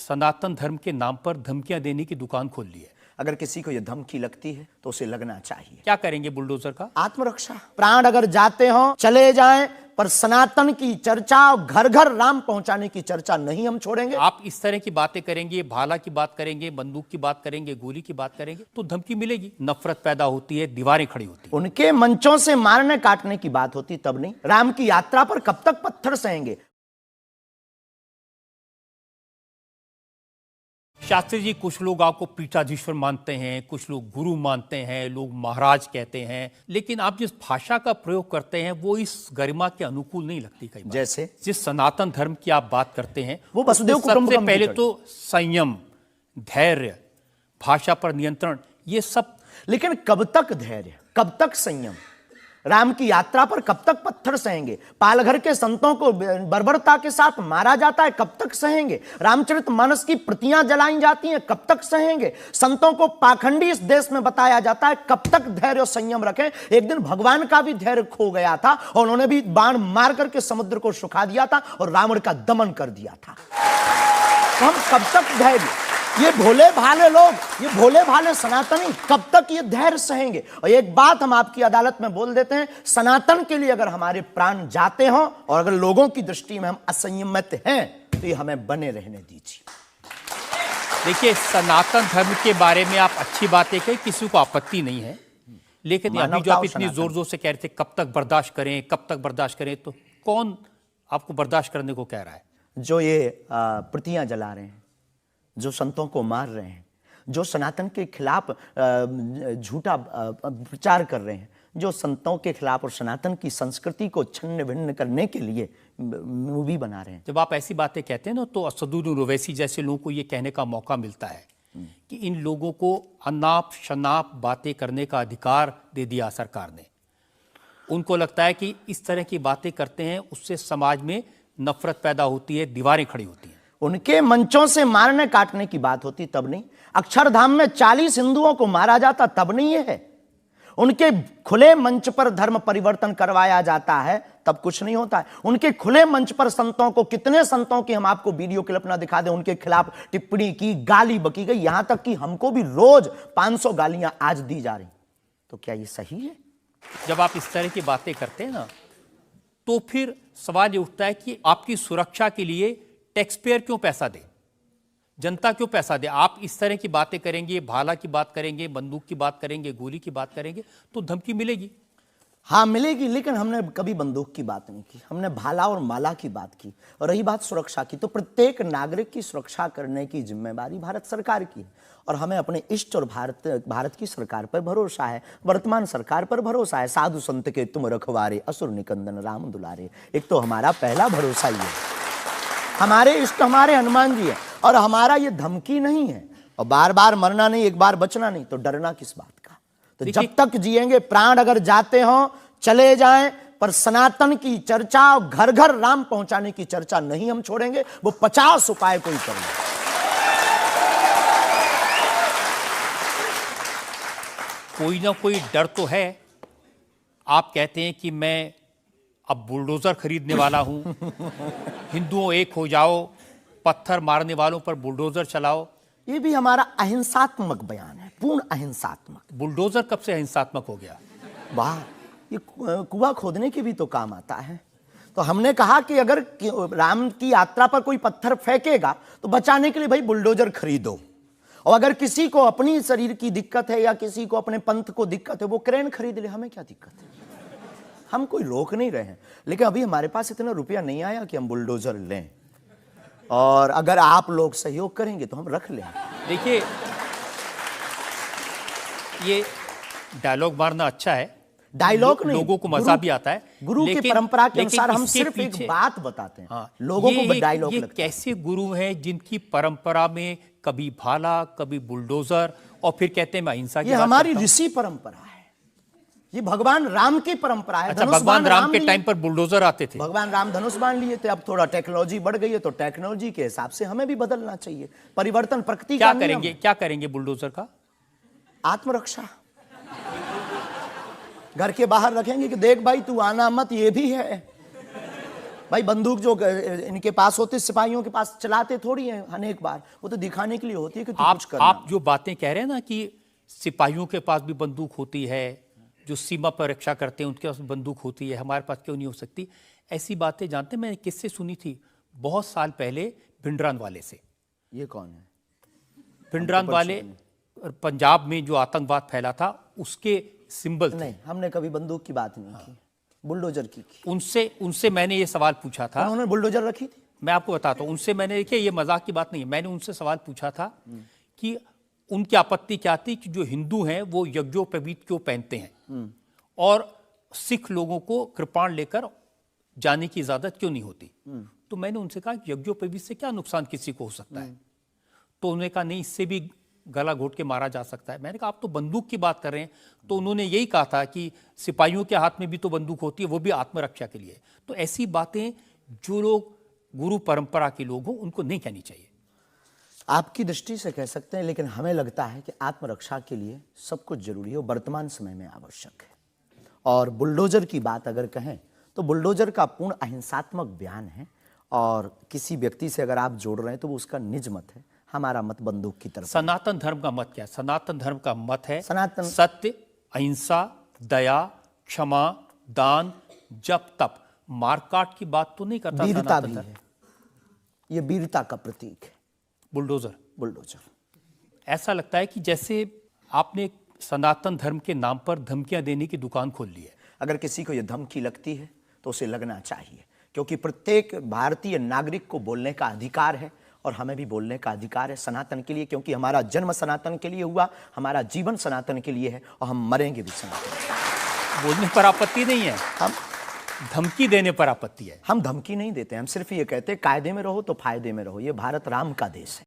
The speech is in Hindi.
सनातन धर्म के नाम पर धमकियां देने की दुकान खोल ली है। अगर किसी को यह धमकी लगती है तो उसे लगना चाहिए। क्या करेंगे बुलडोजर का? आत्मरक्षा। प्राण अगर जाते हो चले जाएं, पर सनातन की चर्चा, घर घर राम पहुंचाने की चर्चा नहीं हम छोड़ेंगे। आप इस तरह की बातें करेंगे, भाला की बात करेंगे, बंदूक की बात करेंगे, गोली की बात करेंगे तो धमकी मिलेगी, नफरत पैदा होती है, दीवारें खड़ी होती है। उनके मंचों से मारने काटने की बात होती तब नहीं। राम की यात्रा पर कब तक पत्थर सहेंगे? शास्त्री जी, कुछ लोग आपको पीठाधीश्वर मानते हैं, कुछ लोग गुरु मानते हैं, लोग महाराज कहते हैं, लेकिन आप जिस भाषा का प्रयोग करते हैं वो इस गरिमा के अनुकूल नहीं लगती कई बार। जैसे जिस सनातन धर्म की आप बात करते हैं वो वसुदेव कुटुंबकम सबसे पहले तो संयम, धैर्य, भाषा पर नियंत्रण, ये सब। लेकिन कब तक धैर्य, कब तक संयम? राम की यात्रा पर कब तक पत्थर सहेंगे? पालघर के संतों को बर्बरता के साथ मारा जाता है, कब तक सहेंगे? रामचरितमानस की प्रतियां जलाई जाती हैं, कब तक सहेंगे? संतों को पाखंडी इस देश में बताया जाता है, कब तक धैर्य और संयम रखें? एक दिन भगवान का भी धैर्य खो गया था और उन्होंने भी बाण मार करके समुद्र को सुखा दिया था और रावण का दमन कर दिया था। तो हम कब तक धैर्य, ये भोले भाले लोग, ये भोले भाले सनातनी कब तक ये धैर्य सहेंगे? और एक बात हम आपकी अदालत में बोल देते हैं, सनातन के लिए अगर हमारे प्राण जाते हों और अगर लोगों की दृष्टि में हम असंयमित हैं तो ये हमें बने रहने दीजिए। देखिए, सनातन धर्म के बारे में आप अच्छी बातें कहें, किसी को आपत्ति नहीं है, लेकिन अभी जो आप इतनी जोर जोर से कह रहे थे कब तक बर्दाश्त करें, कब तक बर्दाश्त करें, तो कौन आपको बर्दाश्त करने को कह रहा है? जो ये प्रतियां जला रहे हैं, जो संतों को मार रहे हैं, जो सनातन के खिलाफ झूठा प्रचार कर रहे हैं, जो संतों के खिलाफ और सनातन की संस्कृति को छिन्न भिन्न करने के लिए मूवी बना रहे हैं। जब आप ऐसी बातें कहते हैं ना तो असदुद्दीन ओवैसी जैसे लोगों को ये कहने का मौका मिलता है कि इन लोगों को अनाप शनाप बातें करने का अधिकार दे दिया सरकार ने। उनको लगता है कि इस तरह की बातें करते हैं उससे समाज में नफरत पैदा होती है, दीवारें खड़ी होती हैं। उनके मंचों से मारने काटने की बात होती तब नहीं। अक्षरधाम में 40 हिंदुओं को मारा जाता तब नहीं है। उनके खुले मंच पर धर्म परिवर्तन करवाया जाता है तब कुछ नहीं होता है। उनके खुले मंच पर संतों को, कितने संतों की हम आपको वीडियो क्लिप ना दिखा दें, उनके खिलाफ टिप्पणी की, गाली बकी गई, यहां तक कि हमको भी रोज 500 गालियां आज दी जा रही। तो क्या ये सही है? जब आप इस तरह की बातें करते हैं ना तो फिर सवाल ये उठता है कि आपकी सुरक्षा के लिए टैक्स पेयर क्यों पैसा दे, जनता क्यों पैसा दे? आप इस तरह की बातें करेंगे, भाला की बात करेंगे, बंदूक की बात करेंगे, गोली की बात करेंगे तो धमकी मिलेगी। हाँ मिलेगी, लेकिन हमने कभी बंदूक की बात नहीं की, हमने भाला और माला की बात की। और रही बात सुरक्षा की, तो प्रत्येक नागरिक की सुरक्षा करने की जिम्मेदारी भारत सरकार की है और हमें अपने इष्ट और भारत की सरकार पर भरोसा है, वर्तमान सरकार पर भरोसा है। साधु संत के तुम रखवारे, असुर निकंदन राम दुलारे, एक तो हमारा पहला भरोसा ही है। हमारे इष्ट हमारे हनुमान जी है और हमारा ये धमकी नहीं है। और बार बार मरना नहीं, एक बार बचना नहीं, तो डरना किस बात का? तो जब तक जिएंगे, प्राण अगर जाते हों चले जाएं, पर सनातन की चर्चा, घर घर राम पहुंचाने की चर्चा नहीं हम छोड़ेंगे। वो 50 उपाय कोई करेंगे। कोई ना कोई डर तो है। आप कहते हैं कि मैं अब बुलडोजर खरीदने वाला हूं, हिंदुओं एक हो जाओ, पत्थर मारने वालों पर बुलडोजर चलाओ। ये भी हमारा अहिंसात्मक बयान है, पूर्ण अहिंसात्मक। बुलडोजर कब से अहिंसात्मक हो गया? वाह, ये कुआं खोदने के भी तो काम आता है। तो हमने कहा कि अगर राम की यात्रा पर कोई पत्थर फेंकेगा तो बचाने के लिए भाई बुलडोजर खरीदो। और अगर किसी को अपनी शरीर की दिक्कत है या किसी को अपने पंथ को दिक्कत है, वो क्रेन खरीद ले, हमें क्या दिक्कत है? हम कोई रोक नहीं रहे हैं, लेकिन अभी हमारे पास इतना रुपया नहीं आया कि हम बुलडोजर लें। और अगर आप लोग सहयोग करेंगे तो हम रख लें। देखिए, ये डायलॉग मारना अच्छा है, डायलॉग नहीं, लोगों को मजा भी आता है। गुरु की परंपरा के अनुसार हम सिर्फ एक बात बताते हैं। हाँ, लोगों को डायलॉग लगता है। कैसे गुरु हैं जिनकी परंपरा में कभी भाला, कभी बुलडोजर, और फिर कहते हैं मैं अहिंसा की बात करता हूं। ये हमारी ऋषि परंपरा है, ये भगवान राम की परंपरा है। अच्छा, भगवान राम के टाइम पर बुलडोजर आते थे, भगवान राम धनुष बाण लिए थे। अब थोड़ा टेक्नोलॉजी बढ़ गई है तो टेक्नोलॉजी के हिसाब से हमें भी बदलना चाहिए। परिवर्तन प्रकृति का नियम है। क्या करेंगे बुलडोजर का? आत्मरक्षा। घर के बाहर रखेंगे कि देख भाई तू आना मत, ये भी है। भाई बंदूक जो इनके पास होते सिपाहियों के पास चलाते थोड़ी हैं अनेक बार, वो तो दिखाने के लिए होती है कि तू कुछ करना। आप जो बातें कह रहे हैं ना कि सिपाहियों के पास भी बंदूक होती है, जो सीमा पर रक्षा करते हैं उनके पास बंदूक होती है, हमारे पास क्यों नहीं हो सकती? ऐसी बातें जानते हैं, मैंने किससे सुनी थी बहुत साल पहले, भिंडरान वाले से। ये कौन है? भिंडरान वाले पंजाब में जो आतंकवाद फैला था उसके सिंबल थे। नहीं, हमने कभी बंदूक की बात नहीं की, बुलडोजर की। उनसे मैंने ये सवाल पूछा था। उन्होंने बुलडोजर रखी थी। मैं आपको बताता हूँ, उनसे मैंने, देखिए ये मजाक की बात नहीं है, मैंने उनसे सवाल पूछा था कि उनकी आपत्ति क्या थी कि जो हिंदू हैं वो यज्ञोपवीत क्यों पहनते हैं और सिख लोगों को कृपाण लेकर जाने की इजाजत क्यों नहीं होती। तो मैंने उनसे कहा कि यज्ञोपवीत से क्या नुकसान किसी को हो सकता है? तो उन्होंने कहा नहीं, इससे भी गला घोट के मारा जा सकता है। मैंने कहा आप तो बंदूक की बात कर रहे हैं। तो उन्होंने यही कहा था कि सिपाहियों के हाथ में भी तो बंदूक होती है, वो भी आत्मरक्षा के लिए। तो ऐसी बातें जो लोग गुरु परंपरा के लोग हों उनको नहीं कहनी चाहिए। आपकी दृष्टि से कह सकते हैं, लेकिन हमें लगता है कि आत्मरक्षा के लिए सब कुछ जरूरी है, वो वर्तमान समय में आवश्यक है। और बुलडोजर की बात अगर कहें तो बुलडोजर का पूर्ण अहिंसात्मक बयान है, और किसी व्यक्ति से अगर आप जोड़ रहे हैं तो वो उसका निज मत है। हमारा मत बंदूक की तरफ। सनातन धर्म का मत क्या है? सनातन धर्म का मत है सनातन सत्य, अहिंसा, दया, क्षमा, दान, जप, तप। मारकाट की बात तो नहीं करता। वीरता भी है, ये वीरता का प्रतीक है बुलडोजर। ऐसा लगता है कि जैसे आपने सनातन धर्म के नाम पर धमकियां देने की दुकान खोल ली है। अगर किसी को यह धमकी लगती है तो उसे लगना चाहिए, क्योंकि प्रत्येक भारतीय नागरिक को बोलने का अधिकार है, और हमें भी बोलने का अधिकार है सनातन के लिए, क्योंकि हमारा जन्म सनातन के लिए हुआ, हमारा जीवन सनातन के लिए है, और हम मरेंगे भी सनातन। बोलने पर आपत्ति नहीं है, हम धमकी देने पर आपत्ति है। हम धमकी नहीं देते, हम सिर्फ ये कहते हैं कायदे में रहो तो फायदे में रहो। ये भारत राम का देश है।